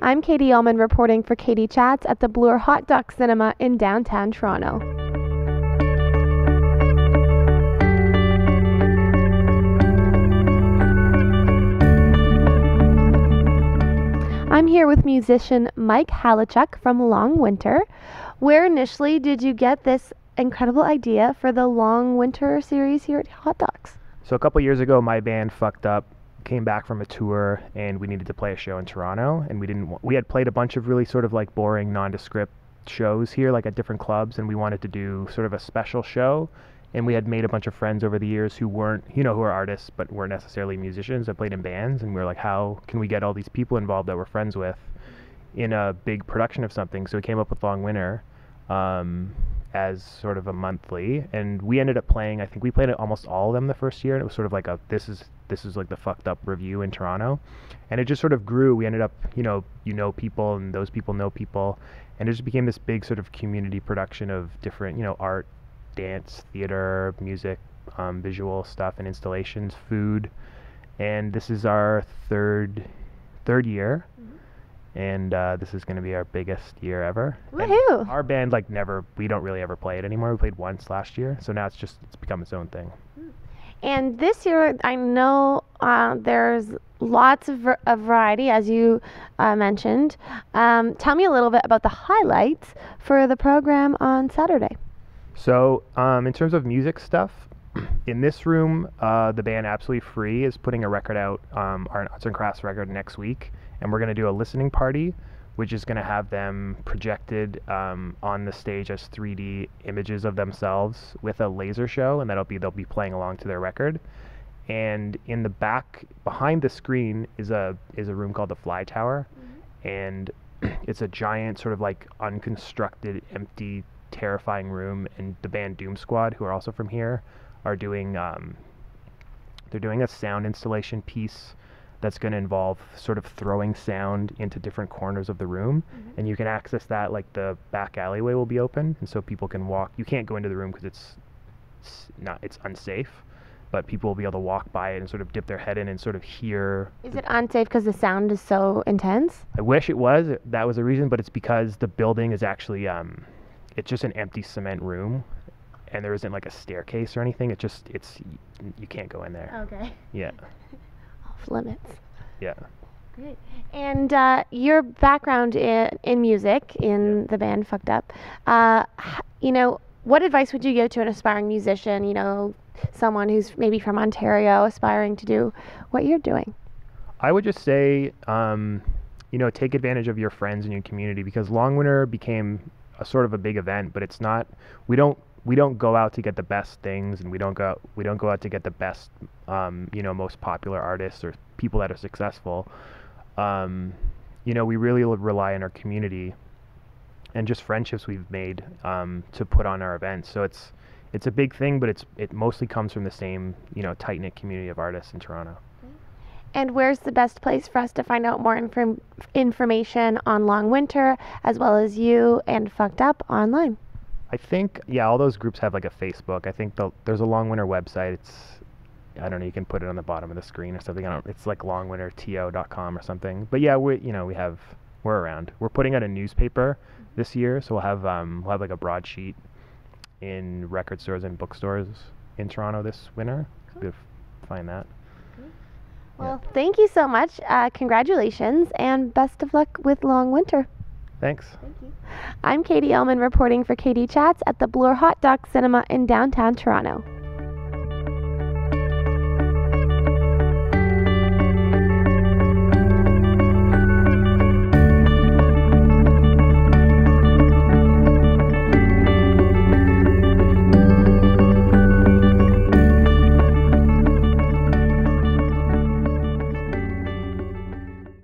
I'm Katie Uhlmann reporting for Katie Chats at the Bloor Hotdocs Cinema in downtown Toronto. I'm here with musician Mike Haliechuk from Long Winter. Where initially did you get this incredible idea for the Long Winter series here at Hotdocs? So a couple years ago, my band fucked up, came back from a tour, and we needed to play a show in Toronto. And we had played a bunch of really sort of like boring, nondescript shows here, like at different clubs, and we wanted to do sort of a special show. And we had made a bunch of friends over the years who weren't, who are artists, but weren't necessarily musicians that played in bands. And we were like, how can we get all these people involved that we're friends with in a big production of something? So we came up with Long Winter as sort of a monthly. And we ended up playing, I think we played almost all of them the first year. And it was sort of like this is like the fucked up review in Toronto. And it just sort of grew. We ended up, people, and those people know people. And it just became this big sort of community production of different, art, dance, theater, music, visual stuff, and installations, food. And this is our third year. And this is going to be our biggest year ever. Woohoo! Our band we don't really ever play it anymore. We played once last year, so now it's become its own thing. And this year, I know there's lots of variety, as you mentioned. Tell me a little bit about the highlights for the program on Saturday. So in terms of music stuff, in this room, the band Absolutely Free is putting a record out, our Arts and Crafts record next week, and we're going to do a listening party, which is going to have them projected on the stage as 3D images of themselves with a laser show, and they'll be playing along to their record. And in the back, behind the screen, is a room called the Fly Tower, and it's a giant sort of like unconstructed, empty, terrifying room. And the band Doom Squad, who are also from here, are doing they're doing a sound installation piece that's going to involve sort of throwing sound into different corners of the room, and you can access that, like the back alleyway will be open, and so people can walk. You can't go into the room because it's unsafe, but people will be able to walk by it and sort of dip their head in and sort of hear. Is it unsafe because the sound is so intense? I wish it was. That was a reason, but it's because the building is actually it's just an empty cement room, and there isn't like a staircase or anything. You can't go in there. Okay. Yeah. Off limits. Yeah. Great. And your background in music, in the band Fucked Up, what advice would you give to an aspiring musician, someone who's maybe from Ontario aspiring to do what you're doing? I would just say, take advantage of your friends and your community, because Long Winter became a sort of a big event, but it's not. We don't go out to get the best things, and we don't go out to get the best, most popular artists or people that are successful. We really rely on our community and just friendships we've made to put on our events. So it's a big thing, but it mostly comes from the same, tight-knit community of artists in Toronto. And where's the best place for us to find out more information on Long Winter, as well as you and Fucked Up online? I think, all those groups have like a Facebook. I think there's a Long Winter website. I don't know, you can put it on the bottom of the screen or something. It's like longwinterto.com or something. But yeah, we're around. We're putting out a newspaper this year, so we'll have like a broadsheet in record stores and bookstores in Toronto this winter. Cool. You'll find that. Well, thank you so much. Congratulations, and best of luck with Long Winter. Thanks. Thank you. I'm Katie Uhlmann reporting for Katie Chats at the Bloor Hotdocs Cinema in downtown Toronto.